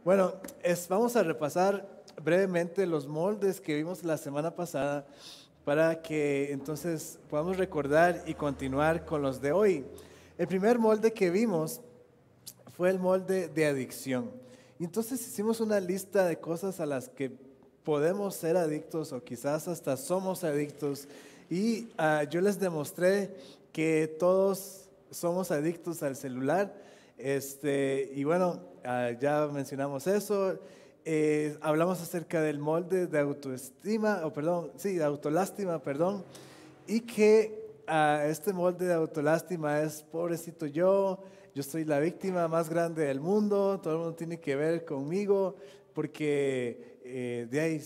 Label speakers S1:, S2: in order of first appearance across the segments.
S1: Bueno, vamos a repasar brevemente los moldes que vimos la semana pasada para que entonces podamos recordar y continuar con los de hoy. El primer molde que vimos fue el molde de adicción. Y entonces hicimos una lista de cosas a las que podemos ser adictos o quizás hasta somos adictos. Y yo les demostré que todos somos adictos al celular. Y bueno, ya mencionamos eso. Hablamos acerca del molde de autoestima, de autolástima, perdón. Y que este molde de autolástima es pobrecito yo soy la víctima más grande del mundo, todo el mundo tiene que ver conmigo, porque de ahí,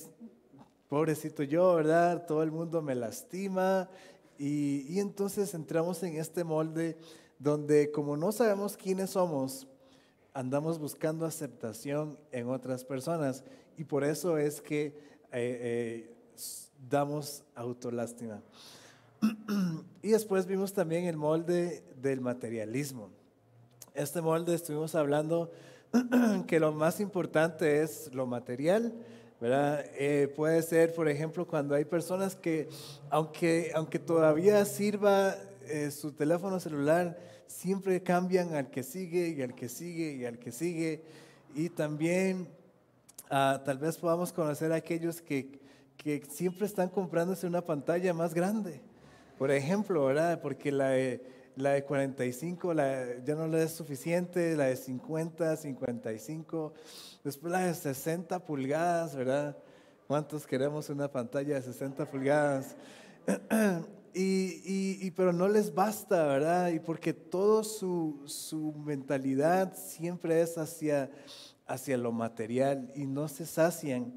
S1: pobrecito yo, ¿verdad? Todo el mundo me lastima. Y entonces entramos en este molde donde como no sabemos quiénes somos, andamos buscando aceptación en otras personas. Y por eso es que damos autolástima. Y después vimos también el molde del materialismo. Este molde estuvimos hablando que lo más importante es lo material, ¿verdad? Puede ser, por ejemplo, cuando hay personas que, aunque todavía sirva su teléfono celular, siempre cambian al que sigue y al que sigue y al que sigue. Y también tal vez podamos conocer a aquellos que siempre están comprándose una pantalla más grande. Por ejemplo, ¿verdad? Porque la de 45 ya no le es suficiente, la de 50, 55, después la de 60 pulgadas, ¿verdad? ¿Cuántos queremos una pantalla de 60 pulgadas? Pero no les basta, ¿verdad? Y porque toda su mentalidad siempre es hacia lo material y no se sacian.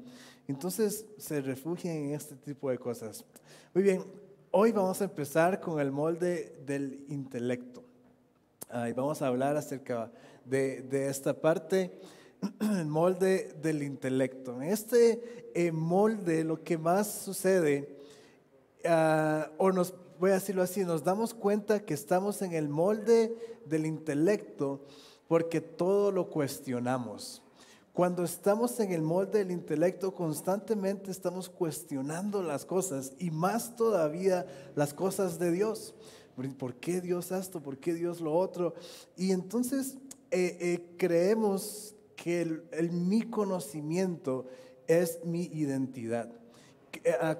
S1: Entonces se refugian en este tipo de cosas. Muy bien, hoy vamos a empezar con el molde del intelecto. Y vamos a hablar acerca de esta parte, el molde del intelecto. En este molde lo que más sucede, voy a decirlo así, nos damos cuenta que estamos en el molde del intelecto porque todo lo cuestionamos. Cuando estamos en el molde del intelecto, constantemente estamos cuestionando las cosas y más todavía las cosas de Dios. ¿Por qué Dios esto? ¿Por qué Dios lo otro? Y entonces creemos que mi conocimiento es mi identidad.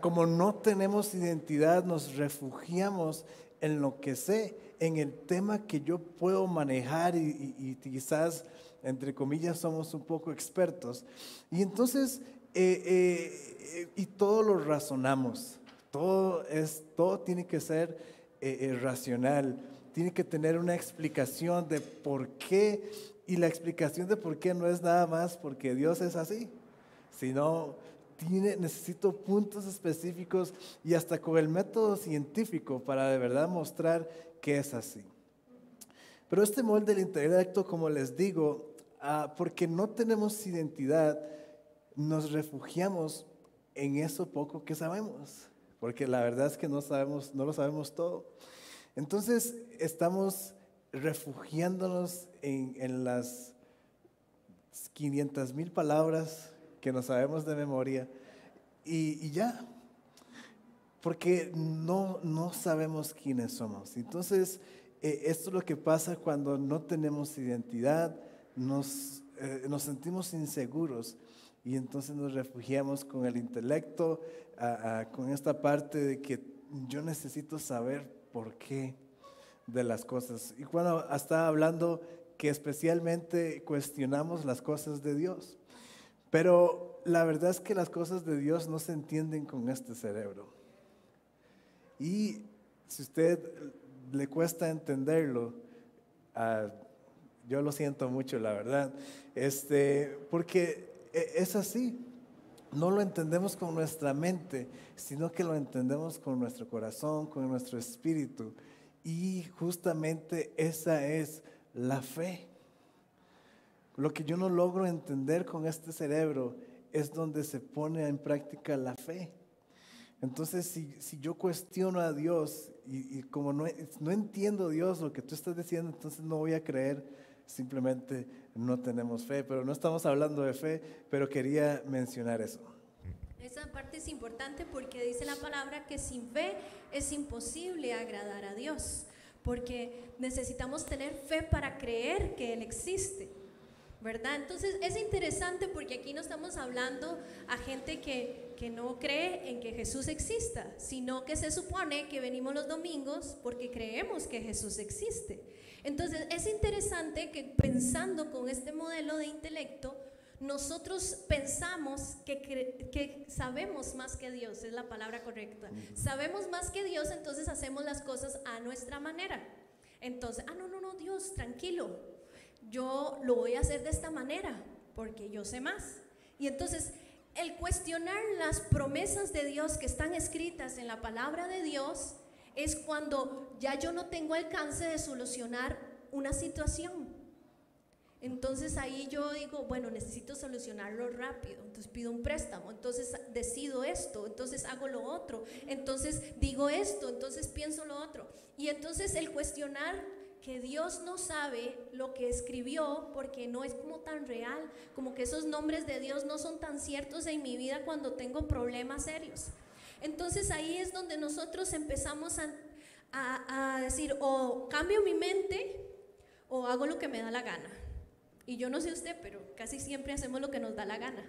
S1: Como no tenemos identidad, nos refugiamos en lo que sé, en el tema que yo puedo manejar y quizás, entre comillas, somos un poco expertos. Y entonces, y todo lo razonamos, todo tiene que ser racional, tiene que tener una explicación de por qué, y la explicación de por qué no es nada más porque Dios es así, sino necesito puntos específicos y hasta con el método científico para de verdad mostrar que es así. Pero este molde del intelecto, como les digo, porque no tenemos identidad, nos refugiamos en eso poco que sabemos, porque la verdad es que no lo sabemos todo. Entonces estamos refugiándonos en las 500,000 palabras que no sabemos de memoria y ya, porque no sabemos quiénes somos. Entonces, esto es lo que pasa cuando no tenemos identidad, nos sentimos inseguros y entonces nos refugiamos con el intelecto, con esta parte de que yo necesito saber por qué de las cosas. Y cuando estaba hablando que especialmente cuestionamos las cosas de Dios. Pero la verdad es que las cosas de Dios no se entienden con este cerebro. Y si a usted le cuesta entenderlo, yo lo siento mucho, la verdad. Porque es así. No lo entendemos con nuestra mente, sino que lo entendemos con nuestro corazón, con nuestro espíritu. Y justamente esa es la fe. Lo que yo no logro entender con este cerebro es donde se pone en práctica la fe. Entonces, si yo cuestiono a Dios y como no entiendo Dios lo que tú estás diciendo, entonces no voy a creer simplemente no tenemos fe, pero no estamos hablando de fe, pero quería mencionar eso.
S2: Esa parte es importante porque dice la palabra que sin fe es imposible agradar a Dios, porque necesitamos tener fe para creer que Él existe, ¿verdad? Entonces es interesante porque aquí no estamos hablando a gente que no cree en que Jesús exista, sino que se supone que venimos los domingos porque creemos que Jesús existe. Entonces es interesante que pensando con este modelo de intelecto, nosotros pensamos que sabemos más que Dios, es la palabra correcta. Sabemos más que Dios, entonces hacemos las cosas a nuestra manera. Entonces, no, Dios, tranquilo, yo lo voy a hacer de esta manera, porque yo sé más. Y entonces, el cuestionar las promesas de Dios que están escritas en la palabra de Dios es cuando ya yo no tengo alcance de solucionar una situación. Entonces ahí yo digo, bueno, necesito solucionarlo rápido, entonces pido un préstamo, entonces decido esto, entonces hago lo otro, entonces digo esto, entonces pienso lo otro. Y entonces el cuestionar que Dios no sabe lo que escribió porque no es como tan real, como que esos nombres de Dios no son tan ciertos en mi vida cuando tengo problemas serios. Entonces ahí es donde nosotros empezamos a decir, o cambio mi mente o hago lo que me da la gana. Y yo no sé usted, pero casi siempre hacemos lo que nos da la gana.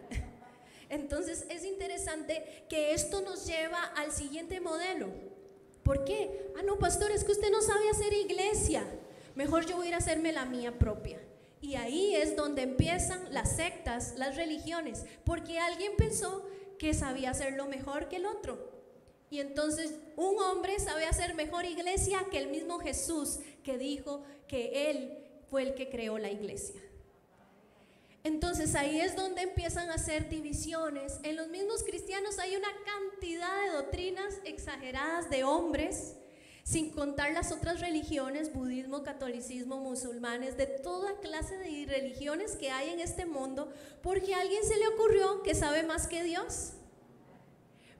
S2: Entonces es interesante que esto nos lleva al siguiente modelo. ¿Por qué? No, pastor, es que usted no sabe hacer iglesia. Mejor yo voy a ir a hacerme la mía propia. Y ahí es donde empiezan las sectas, las religiones, porque alguien pensó que sabía hacerlo mejor que el otro. Y entonces un hombre sabe hacer mejor iglesia que el mismo Jesús, que dijo que Él fue el que creó la iglesia. Entonces ahí es donde empiezan a hacer divisiones. En los mismos cristianos hay una cantidad de doctrinas exageradas de hombres, sin contar las otras religiones, budismo, catolicismo, musulmanes, de toda clase de religiones que hay en este mundo, porque a alguien se le ocurrió que sabe más que Dios.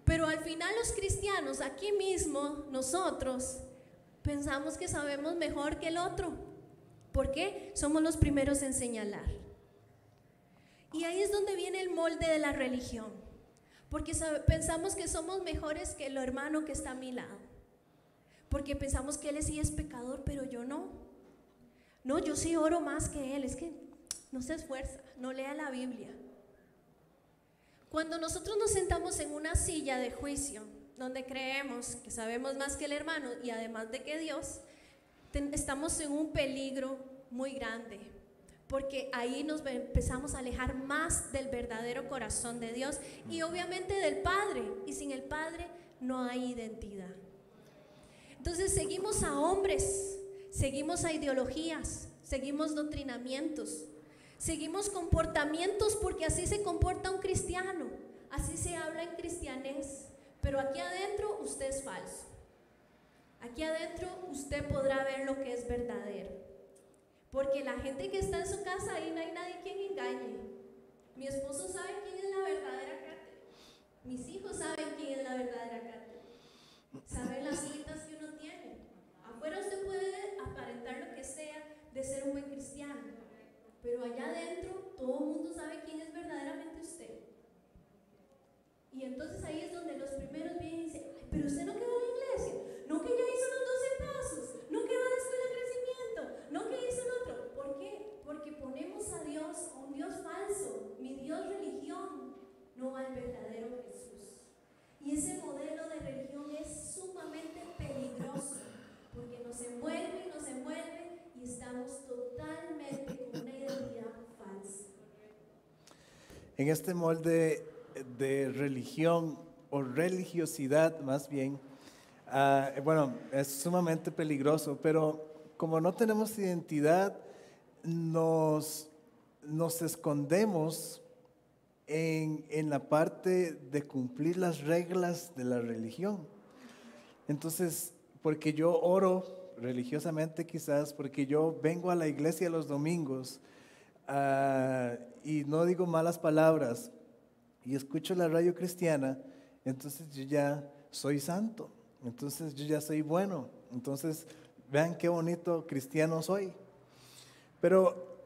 S2: Pero al final los cristianos, aquí mismo, nosotros, pensamos que sabemos mejor que el otro. ¿Por qué? Somos los primeros en señalar. Y ahí es donde viene el molde de la religión, porque pensamos que somos mejores que el hermano que está a mi lado, porque pensamos que él sí es pecador, pero yo no. No, yo sí oro más que él, es que no se esfuerza, no lea la Biblia. Cuando nosotros nos sentamos en una silla de juicio, donde creemos que sabemos más que el hermano y además de que Dios, estamos en un peligro muy grande. Porque ahí nos empezamos a alejar más del verdadero corazón de Dios y obviamente del Padre. Y sin el Padre no hay identidad. Entonces seguimos a hombres, seguimos a ideologías, seguimos doctrinamientos, seguimos comportamientos porque así se comporta un cristiano, así se habla en cristianés. Pero aquí adentro usted es falso. Aquí adentro usted podrá ver lo que es verdadero. Porque la gente que está en su casa, ahí no hay nadie quien engañe. Mi esposo sabe quién es la verdadera Kate. Mis hijos saben quién es la verdadera Kate. Saben las citas que uno tiene. Afuera usted puede aparentar lo que sea de ser un buen cristiano, pero allá adentro todo el mundo sabe quién es verdaderamente usted. Y entonces ahí es donde los primeros vienen y dicen, pero usted no quedó en la iglesia, no que ya hizo los 12 pasos, no que va a la escuela de crecimiento, no que hizo el otro. ¿Por qué? Porque ponemos a Dios, a un Dios falso, mi Dios religión, no al verdadero Jesús. Y ese modelo de religión es sumamente peligroso, porque nos envuelve y estamos totalmente con una identidad falsa.
S1: En este molde de religión o religiosidad más bien, bueno, es sumamente peligroso, pero como no tenemos identidad, nos escondemos en la parte de cumplir las reglas de la religión. Entonces, porque yo oro religiosamente quizás, porque yo vengo a la iglesia los domingos y no digo malas palabras y escucho la radio cristiana, entonces yo ya soy santo, entonces yo ya soy bueno, entonces vean qué bonito cristiano soy. Pero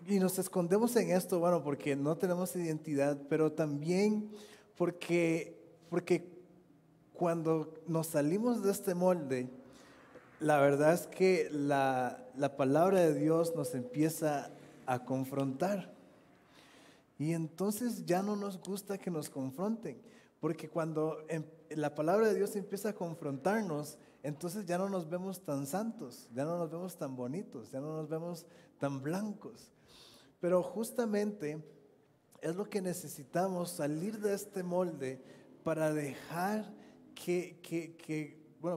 S1: Y nos escondemos en esto, bueno, porque no tenemos identidad, pero también porque cuando nos salimos de este molde, la verdad es que la palabra de Dios nos empieza a confrontar. Y entonces ya no nos gusta que nos confronten, porque cuando la palabra de Dios empieza a confrontarnos, entonces ya no nos vemos tan santos, ya no nos vemos tan bonitos, ya no nos vemos tan blancos. Pero justamente es lo que necesitamos, salir de este molde para dejar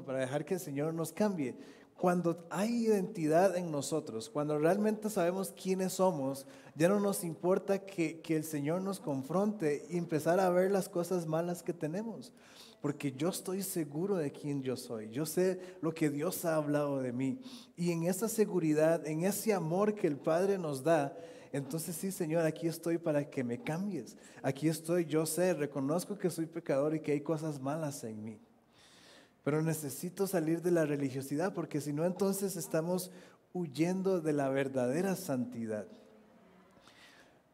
S1: para dejar que el Señor nos cambie. Cuando hay identidad en nosotros, cuando realmente sabemos quiénes somos, ya no nos importa que el Señor nos confronte y empezar a ver las cosas malas que tenemos. Porque yo estoy seguro de quién yo soy. Yo sé lo que Dios ha hablado de mí. Y en esa seguridad, en ese amor que el Padre nos da, entonces sí, Señor, aquí estoy para que me cambies. Aquí estoy, yo sé, reconozco que soy pecador y que hay cosas malas en mí. Pero necesito salir de la religiosidad, porque si no, entonces estamos huyendo de la verdadera santidad,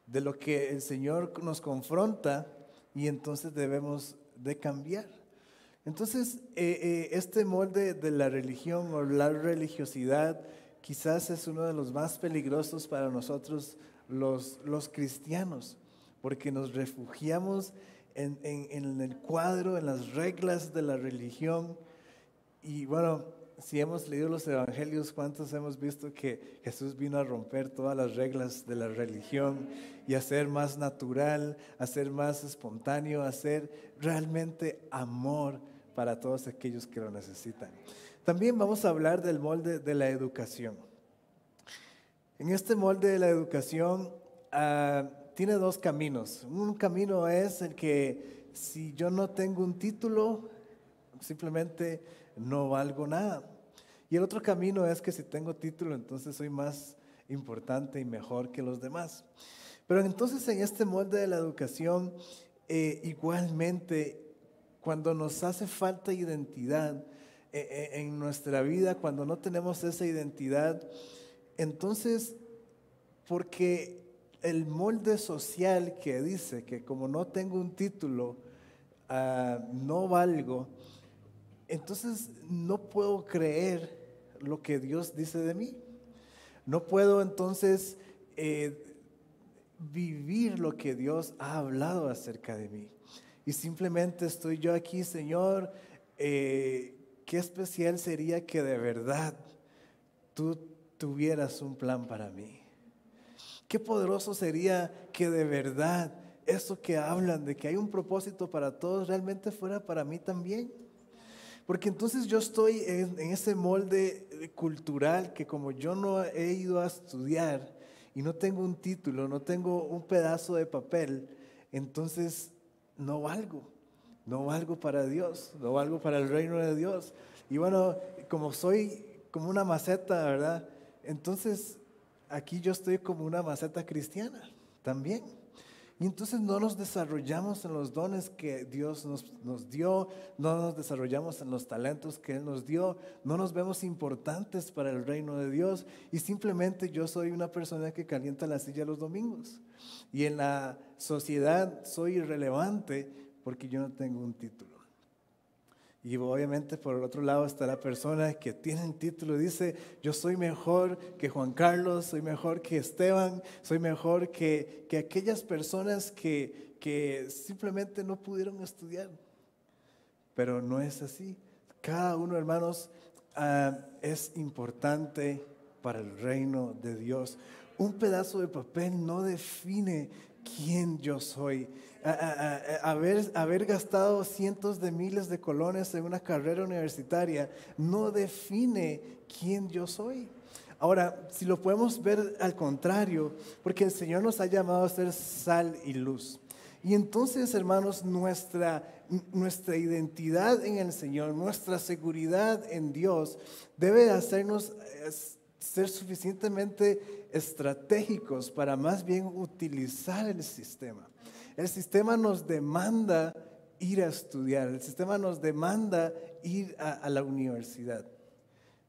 S1: de lo que el Señor nos confronta, y entonces debemos de cambiar. Entonces, este molde de la religión o la religiosidad quizás es uno de los más peligrosos para nosotros los cristianos, porque nos refugiamos en el cuadro, en las reglas de la religión. Y bueno, si hemos leído los evangelios, ¿cuántos hemos visto que Jesús vino a romper todas las reglas de la religión y hacer más natural, hacer más espontáneo, hacer realmente amor para todos aquellos que lo necesitan? También vamos a hablar del molde de la educación. En este molde de la educación tiene dos caminos. Un camino es el que si yo no tengo un título, simplemente no valgo nada. Y el otro camino es que si tengo título, entonces soy más importante y mejor que los demás. Pero entonces en este molde de la educación, igualmente, cuando nos hace falta identidad en nuestra vida, cuando no tenemos esa identidad, entonces, porque el molde social que dice que como no tengo un título, no valgo, entonces no puedo creer lo que Dios dice de mí. No puedo entonces vivir lo que Dios ha hablado acerca de mí. Y simplemente estoy yo aquí, Señor, qué especial sería que de verdad tú tuvieras un plan para mí. Qué poderoso sería que de verdad eso que hablan de que hay un propósito para todos realmente fuera para mí también. Porque entonces yo estoy en ese molde cultural que como yo no he ido a estudiar y no tengo un título, no tengo un pedazo de papel, entonces no valgo para Dios, no valgo para el reino de Dios. Y bueno, como soy como una maceta, ¿verdad? Entonces aquí yo estoy como una maceta cristiana también. Y entonces no nos desarrollamos en los dones que Dios nos dio, no nos desarrollamos en los talentos que Él nos dio, no nos vemos importantes para el reino de Dios y simplemente yo soy una persona que calienta la silla los domingos. Y en la sociedad soy irrelevante porque yo no tengo un título. Y obviamente por el otro lado está la persona que tiene un título y dice, yo soy mejor que Juan Carlos, soy mejor que Esteban, soy mejor que aquellas personas que simplemente no pudieron estudiar. Pero no es así. Cada uno, hermanos, es importante para el reino de Dios. Un pedazo de papel no define quién yo soy. Haber gastado cientos de miles de colones en una carrera universitaria no define quién yo soy. Ahora, si lo podemos ver al contrario, porque el Señor nos ha llamado a ser sal y luz. Y entonces, hermanos, nuestra identidad en el Señor, nuestra seguridad en Dios debe hacernos ser suficientemente estratégicos para más bien utilizar el sistema. El sistema nos demanda ir a estudiar, el sistema nos demanda ir a la universidad.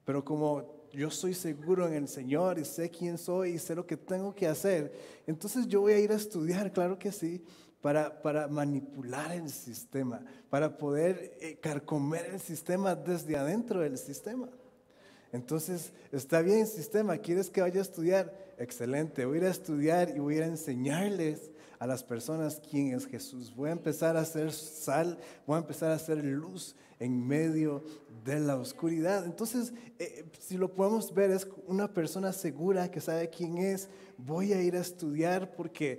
S1: Pero como yo soy seguro en el Señor y sé quién soy y sé lo que tengo que hacer, entonces yo voy a ir a estudiar, claro que sí, para manipular el sistema, para poder carcomer el sistema desde adentro del sistema. Entonces, está bien, sistema, ¿quieres que vaya a estudiar? Excelente, voy a ir a estudiar y voy a ir a enseñarles a las personas quién es Jesús. Voy a empezar a hacer sal, voy a empezar a hacer luz en medio de la oscuridad. Entonces, si lo podemos ver, es una persona segura que sabe quién es. Voy a ir a estudiar porque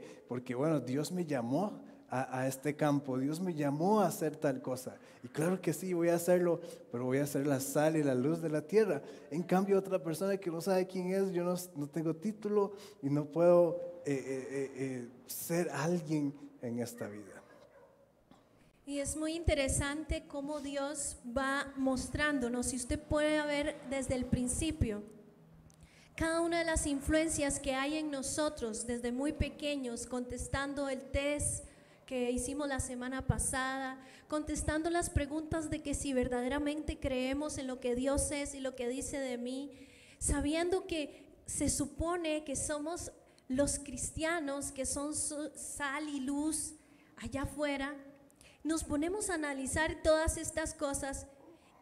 S1: bueno, Dios me llamó a este campo, Dios me llamó a hacer tal cosa. Y claro que sí, voy a hacerlo, pero voy a ser la sal y la luz de la tierra. En cambio, otra persona que no sabe quién es, yo no tengo título y no puedo ser alguien en esta vida.
S2: Y es muy interesante cómo Dios va mostrándonos, si usted puede ver desde el principio, cada una de las influencias que hay en nosotros desde muy pequeños, contestando el test que hicimos la semana pasada, contestando las preguntas de que si verdaderamente creemos en lo que Dios es y lo que dice de mí, sabiendo que se supone que somos los cristianos, que son sal y luz allá afuera, nos ponemos a analizar todas estas cosas.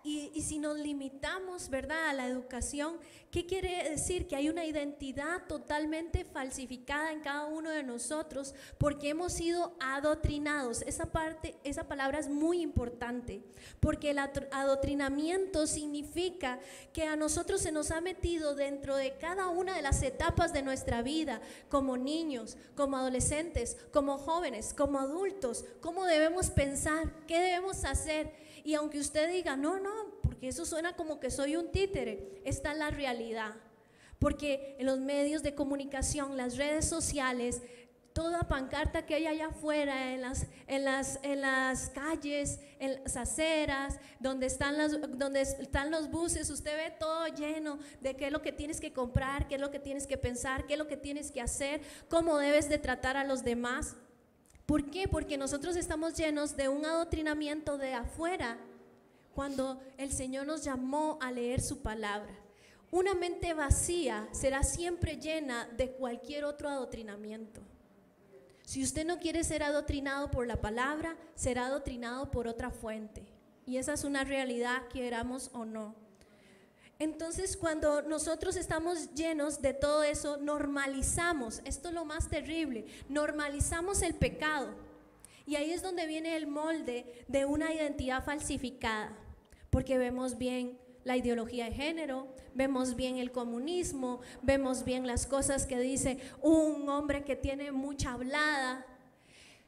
S2: Y si nos limitamos, ¿verdad?, a la educación, ¿qué quiere decir? Que hay una identidad totalmente falsificada en cada uno de nosotros porque hemos sido adoctrinados. Esa palabra es muy importante porque el adoctrinamiento significa que a nosotros se nos ha metido dentro de cada una de las etapas de nuestra vida, como niños, como adolescentes, como jóvenes, como adultos, cómo debemos pensar, qué debemos hacer. Y aunque usted diga, no, porque eso suena como que soy un títere, esta es la realidad. Porque en los medios de comunicación, las redes sociales, toda pancarta que hay allá afuera, en las calles, en las aceras, donde están los buses, usted ve todo lleno de qué es lo que tienes que comprar, qué es lo que tienes que pensar, qué es lo que tienes que hacer, cómo debes de tratar a los demás. ¿Por qué? Porque nosotros estamos llenos de un adoctrinamiento de afuera cuando el Señor nos llamó a leer su palabra. Una mente vacía será siempre llena de cualquier otro adoctrinamiento. Si usted no quiere ser adoctrinado por la palabra, será adoctrinado por otra fuente. Y esa es una realidad, queramos o no. Entonces, cuando nosotros estamos llenos de todo eso, normalizamos, esto es lo más terrible, normalizamos el pecado. Y ahí es donde viene el molde de una identidad falsificada, porque vemos bien la ideología de género, vemos bien el comunismo, vemos bien las cosas que dice un hombre que tiene mucha hablada.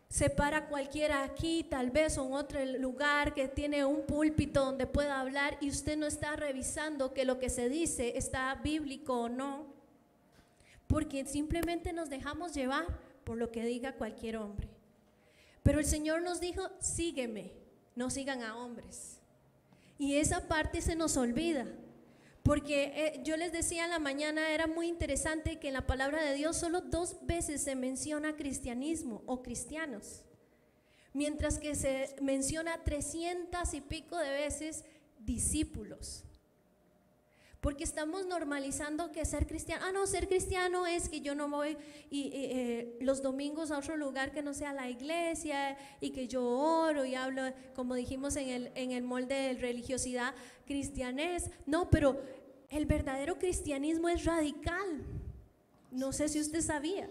S2: Se para cualquiera aquí, tal vez, o en otro lugar que tiene un púlpito donde pueda hablar y usted no está revisando que lo que se dice está bíblico o no, porque simplemente nos dejamos llevar por lo que diga cualquier hombre. Pero el Señor nos dijo, sígueme, no sigan a hombres. Y esa parte se nos olvida. Porque yo les decía en la mañana, era muy interesante que en la palabra de Dios solo 2 veces se menciona cristianismo o cristianos, mientras que se menciona 300 y pico de veces discípulos. Porque estamos normalizando que ser cristiano, ser cristiano es que yo no voy los domingos a otro lugar que no sea la iglesia y que yo oro y hablo, como dijimos en el molde de religiosidad cristianés. No, pero el verdadero cristianismo es radical. No sé si usted sabía.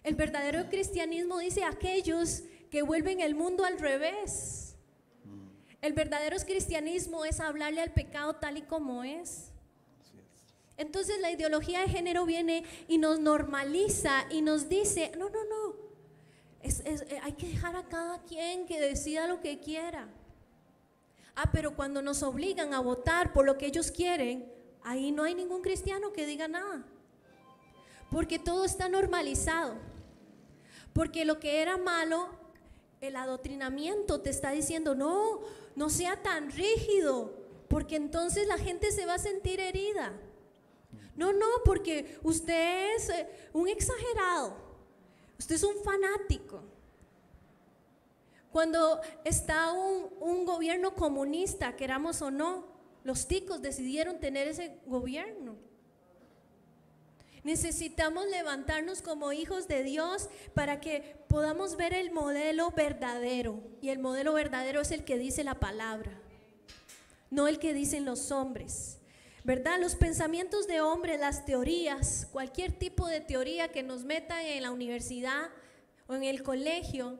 S2: El verdadero cristianismo dice aquellos que vuelven el mundo al revés. El verdadero cristianismo es hablarle al pecado tal y como es. Entonces la ideología de género viene y nos normaliza y nos dice, no, hay que dejar a cada quien que decida lo que quiera. Pero cuando nos obligan a votar por lo que ellos quieren, ahí no hay ningún cristiano que diga nada. Porque todo está normalizado. Porque lo que era malo, el adoctrinamiento te está diciendo, no sea tan rígido, porque entonces la gente se va a sentir herida. No, porque usted es un exagerado, usted es un fanático. Cuando está un gobierno comunista, queramos o no, los ticos decidieron tener ese gobierno. Necesitamos levantarnos como hijos de Dios para que podamos ver el modelo verdadero. Y el modelo verdadero es el que dice la palabra, no el que dicen los hombres, ¿verdad? Los pensamientos de hombres, las teorías, cualquier tipo de teoría que nos metan en la universidad o en el colegio,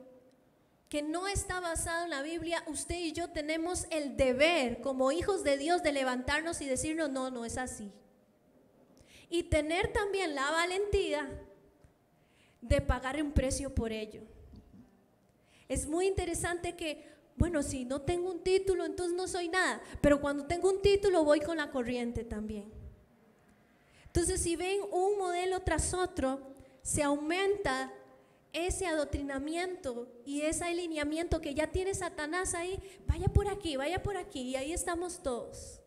S2: que no está basado en la Biblia, usted y yo tenemos el deber como hijos de Dios de levantarnos y decirnos, no, no es así. Y tener también la valentía de pagar un precio por ello. Es muy interesante que, bueno, si no tengo un título, entonces no soy nada, pero cuando tengo un título voy con la corriente también. Entonces, si ven un modelo tras otro, se aumenta ese adoctrinamiento y ese alineamiento que ya tiene Satanás ahí. Vaya por aquí, y ahí estamos todos.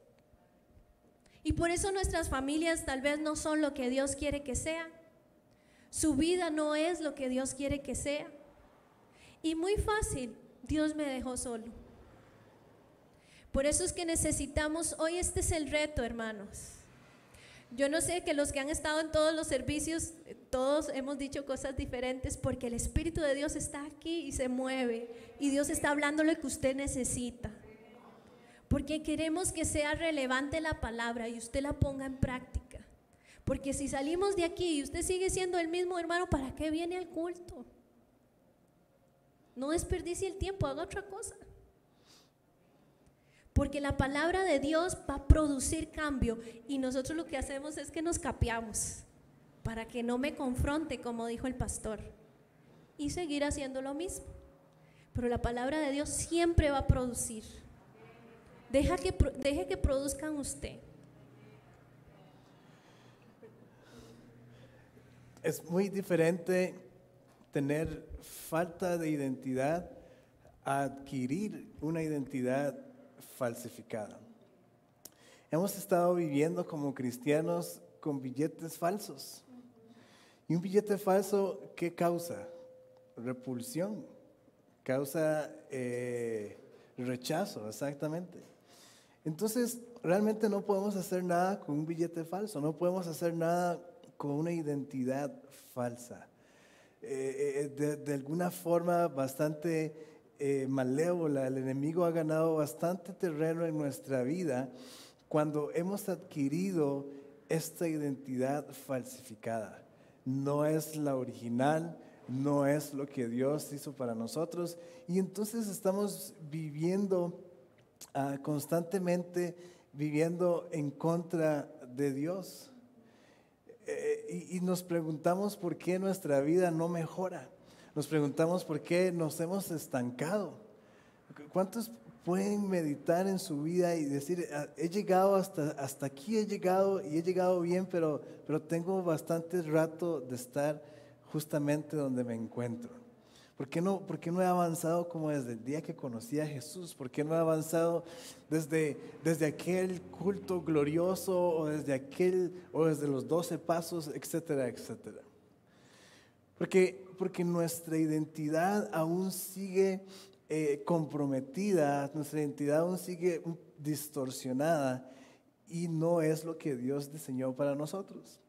S2: Y por eso nuestras familias tal vez no son lo que Dios quiere que sean. Su vida no es lo que Dios quiere que sea. Y muy fácil, Dios me dejó solo. Por eso es que necesitamos, hoy este es el reto, hermanos. Yo no sé, que los que han estado en todos los servicios, todos hemos dicho cosas diferentes, porque el Espíritu de Dios está aquí y se mueve, y Dios está hablando lo que usted necesita, porque queremos que sea relevante la palabra y usted la ponga en práctica. Porque si salimos de aquí y usted sigue siendo el mismo, hermano, ¿para qué viene al culto? No desperdicie el tiempo, haga otra cosa. Porque la palabra de Dios va a producir cambio, y nosotros lo que hacemos es que nos capeamos para que no me confronte, como dijo el pastor, y seguir haciendo lo mismo. Pero la palabra de Dios siempre va a producir. Deje que produzcan usted.
S1: Es muy diferente tener falta de identidad a adquirir una identidad falsificada. Hemos estado viviendo como cristianos con billetes falsos. Y un billete falso, ¿qué causa? Repulsión, causa rechazo, exactamente. Entonces, realmente no podemos hacer nada con un billete falso, no podemos hacer nada con una identidad falsa. De alguna forma bastante malévola, el enemigo ha ganado bastante terreno en nuestra vida cuando hemos adquirido esta identidad falsificada. No es la original, no es lo que Dios hizo para nosotros, y entonces estamos viviendo constantemente viviendo en contra de Dios. Y nos preguntamos por qué nuestra vida no mejora. Nos preguntamos por qué nos hemos estancado. ¿Cuántos pueden meditar en su vida y decir, he llegado hasta aquí, he llegado y he llegado bien, pero tengo bastante rato de estar justamente donde me encuentro? ¿Por qué no he avanzado como desde el día que conocí a Jesús? ¿Por qué no he avanzado desde aquel culto glorioso o desde los 12 pasos, etcétera, etcétera? Porque nuestra identidad aún sigue comprometida, nuestra identidad aún sigue distorsionada y no es lo que Dios diseñó para nosotros.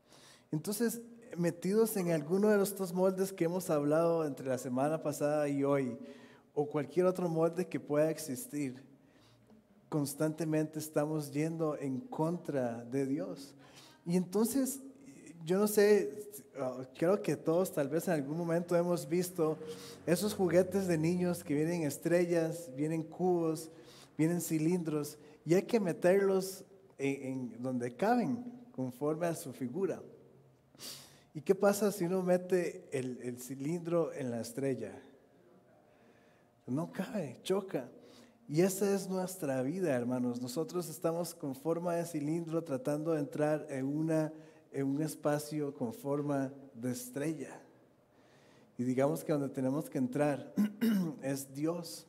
S1: Entonces, metidos en alguno de estos moldes que hemos hablado entre la semana pasada y hoy, o cualquier otro molde que pueda existir, constantemente estamos yendo en contra de Dios. Y entonces, yo no sé, creo que todos tal vez en algún momento hemos visto esos juguetes de niños que vienen estrellas, vienen cubos, vienen cilindros, y hay que meterlos en donde caben, conforme a su figura. ¿Y qué pasa si uno mete el cilindro en la estrella? No cabe, choca. Y esa es nuestra vida, hermanos. Nosotros estamos con forma de cilindro tratando de entrar en un espacio con forma de estrella. Y digamos que donde tenemos que entrar es Dios.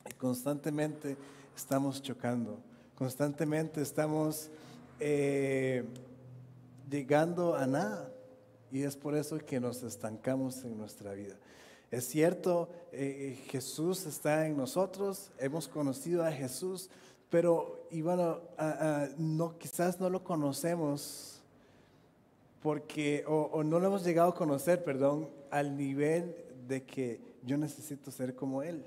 S1: Y constantemente estamos chocando. Constantemente estamos llegando a nada. Y es por eso que nos estancamos en nuestra vida. Es cierto, Jesús está en nosotros, hemos conocido a Jesús, pero quizás no lo conocemos porque, o no lo hemos llegado a conocer, perdón, al nivel de que yo necesito ser como Él.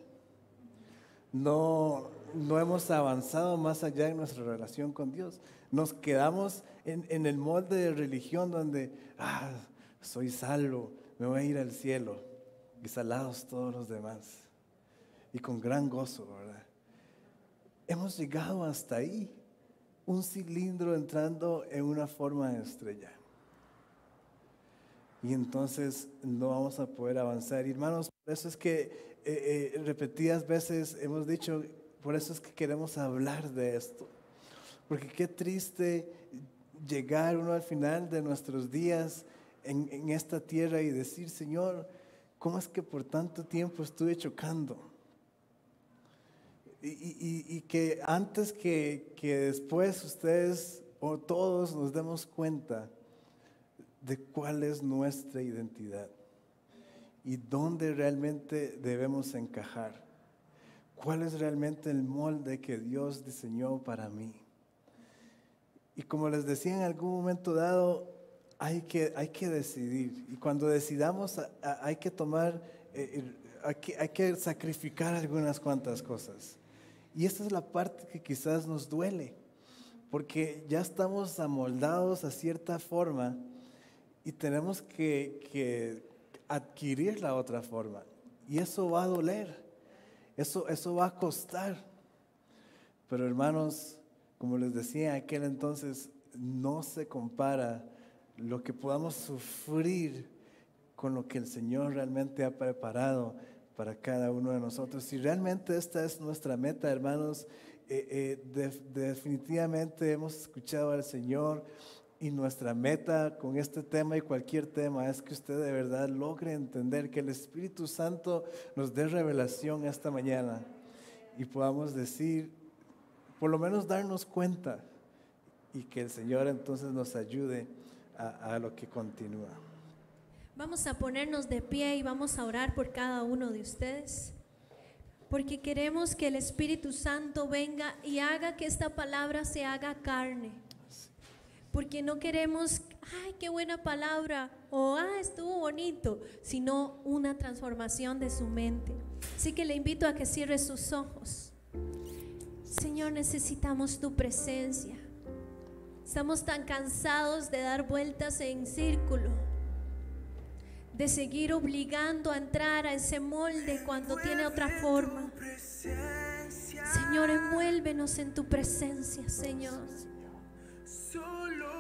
S1: No hemos avanzado más allá en nuestra relación con Dios. Nos quedamos en el molde de religión donde, soy salvo, me voy a ir al cielo, y salados todos los demás, y con gran gozo, ¿verdad? Hemos llegado hasta ahí, un cilindro entrando en una forma de estrella. Y entonces no vamos a poder avanzar. Y hermanos, por eso es que repetidas veces hemos dicho, por eso es que queremos hablar de esto. Porque qué triste llegar uno al final de nuestros días en esta tierra y decir, Señor, ¿cómo es que por tanto tiempo estuve chocando? Y que antes que después ustedes o todos nos demos cuenta de cuál es nuestra identidad y dónde realmente debemos encajar. ¿Cuál es realmente el molde que Dios diseñó para mí? Y como les decía en algún momento dado, hay que decidir. Y cuando decidamos hay que tomar, hay que sacrificar algunas cuantas cosas. Y esta es la parte que quizás nos duele, porque ya estamos amoldados a cierta forma y tenemos que adquirir la otra forma. Y eso va a doler, eso va a costar. Pero hermanos, como les decía en aquel entonces, no se compara lo que podamos sufrir con lo que el Señor realmente ha preparado para cada uno de nosotros. Si realmente esta es nuestra meta, hermanos, definitivamente hemos escuchado al Señor, y nuestra meta con este tema y cualquier tema es que usted de verdad logre entender, que el Espíritu Santo nos dé revelación esta mañana y podamos decir, por lo menos darnos cuenta, y que el Señor entonces nos ayude a lo que continúa.
S2: Vamos a ponernos de pie y vamos a orar por cada uno de ustedes, porque queremos que el Espíritu Santo venga y haga que esta palabra se haga carne. Porque no queremos, qué buena palabra, o estuvo bonito, sino una transformación de su mente. Así que le invito a que cierre sus ojos. Señor, necesitamos tu presencia. Estamos tan cansados de dar vueltas en círculo, de seguir obligando a entrar a ese molde cuando tiene otra forma. Señor, envuélvenos en tu presencia, Señor.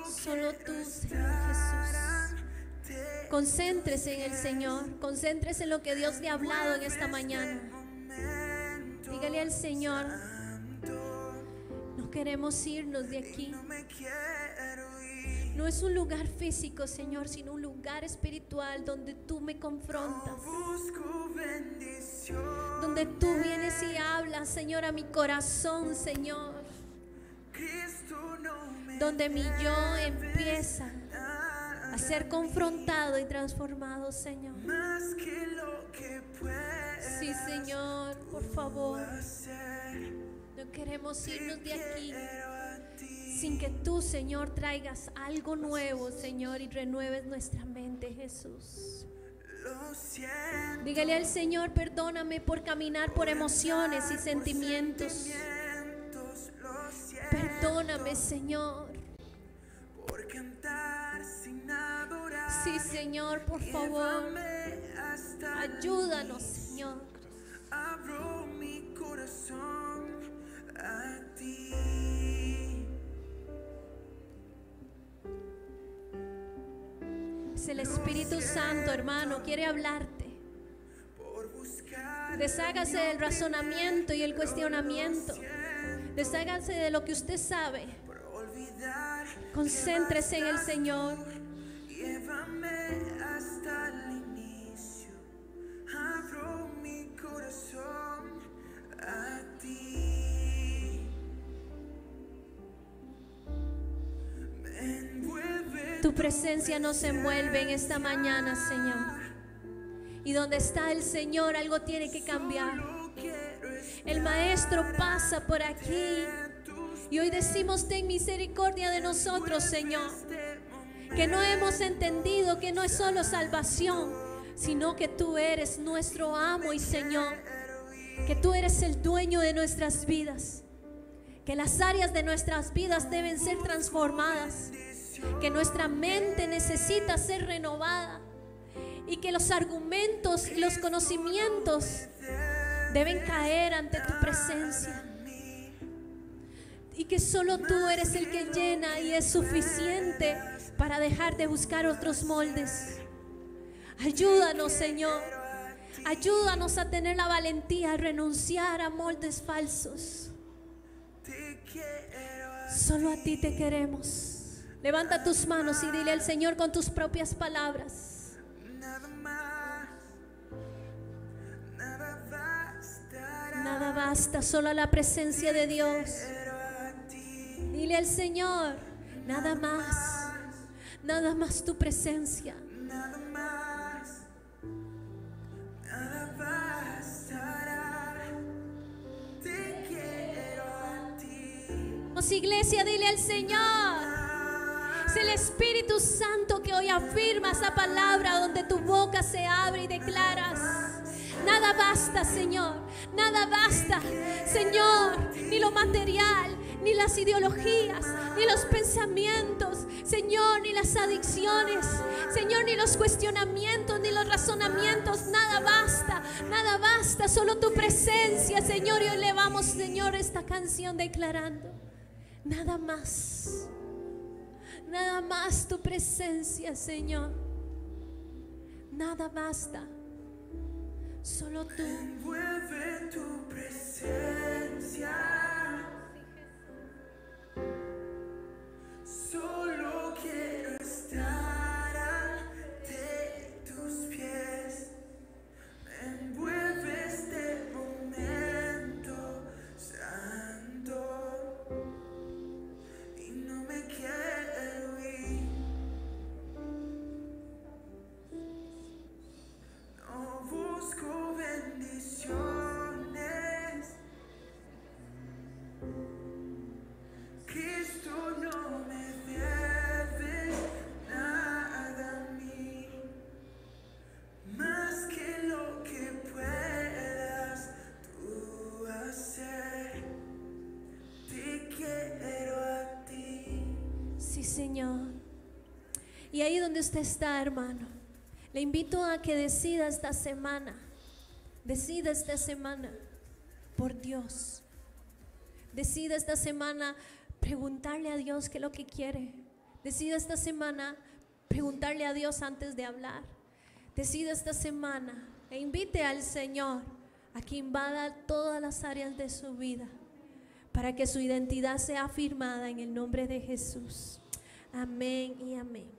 S2: Solo tú, Señor Jesús. Concéntrese en el Señor, concéntrese en lo que Dios le ha hablado en esta mañana. Dígale al Señor, no queremos irnos de aquí. No es un lugar físico, Señor, sino un lugar espiritual donde tú me confrontas, donde tú vienes y hablas, Señor, a mi corazón, Señor, donde mi yo empieza a ser confrontado y transformado, Señor. Sí, Señor, por favor, no queremos irnos de aquí sin que tú, Señor, traigas algo nuevo, Señor, y renueves nuestra mente, Jesús. Dígale al Señor, perdóname por caminar por emociones y sentimientos. Perdóname, Señor. Sí, Señor, por favor, ayúdanos, Señor. Abro mi corazón a ti. Es el Espíritu Santo, hermano, quiere hablarte. Deshágase del razonamiento y el cuestionamiento. Deshágase de lo que usted sabe. Concéntrese en el Señor. Llévame hasta el inicio. Abro mi corazón a ti. Tu presencia nos envuelve en esta mañana, Señor. Y donde está el Señor, algo tiene que cambiar. El Maestro pasa por aquí y hoy decimos: ten misericordia de nosotros, Señor. que no hemos entendido que no es solo salvación, sino que tú eres nuestro amo y Señor, que tú eres el dueño de nuestras vidas, que las áreas de nuestras vidas deben ser transformadas, que nuestra mente necesita ser renovada y que los argumentos y los conocimientos deben caer ante tu presencia, y que solo tú eres el que llena y es suficiente para dejar de buscar otros moldes. Ayúdanos, Señor, ayúdanos a tener la valentía a renunciar a moldes falsos. Solo a ti te queremos. Levanta tus manos y dile al Señor con tus propias palabras: nada basta, solo la presencia de Dios. Dile al Señor: nada más tu presencia. Vamos, iglesia, dile al Señor. Es el Espíritu Santo que hoy afirma esa palabra donde tu boca se abre y declaras: nada basta, Señor, nada basta, Señor, ni lo material, ni las ideologías, ni los pensamientos, Señor, ni las adicciones, Señor, ni los cuestionamientos, ni los razonamientos. Nada basta, solo tu presencia, Señor. Y hoy elevamos, Señor, esta canción declarando: nada más tu presencia, Señor. Nada basta, solo tú.
S3: Envuelve tu presencia. Solo quiero estar ante tus pies. Me envuelve este momento santo y no me quiero ir. No busco bendiciones. Cristo no me debe nada a mí, más que lo que puedas tú hacer. Te quiero a ti.
S2: Sí, Señor. Y ahí donde usted está, hermano, le invito a que decida esta semana por Dios. Decida esta semana preguntarle a Dios qué es lo que quiere. Decida esta semana preguntarle a Dios antes de hablar. Decida esta semana e invite al Señor a que invada todas las áreas de su vida para que su identidad sea afirmada en el nombre de Jesús. Amén y amén.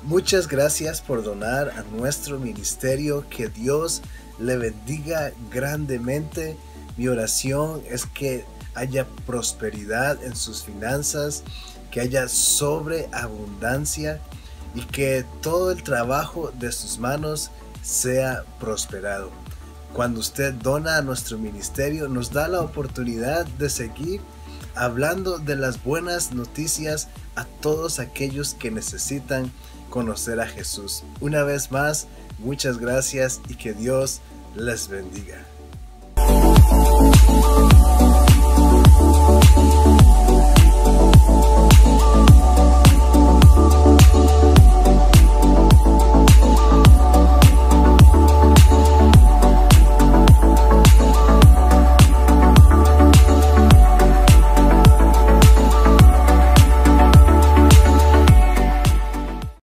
S1: Muchas gracias por donar a nuestro ministerio. Que Dios le bendiga grandemente. Mi oración es que haya prosperidad en sus finanzas, que haya sobreabundancia y que todo el trabajo de sus manos sea prosperado. Cuando usted dona a nuestro ministerio, nos da la oportunidad de seguir hablando de las buenas noticias a todos aquellos que necesitan conocer a Jesús. Una vez más, muchas gracias y que Dios les bendiga.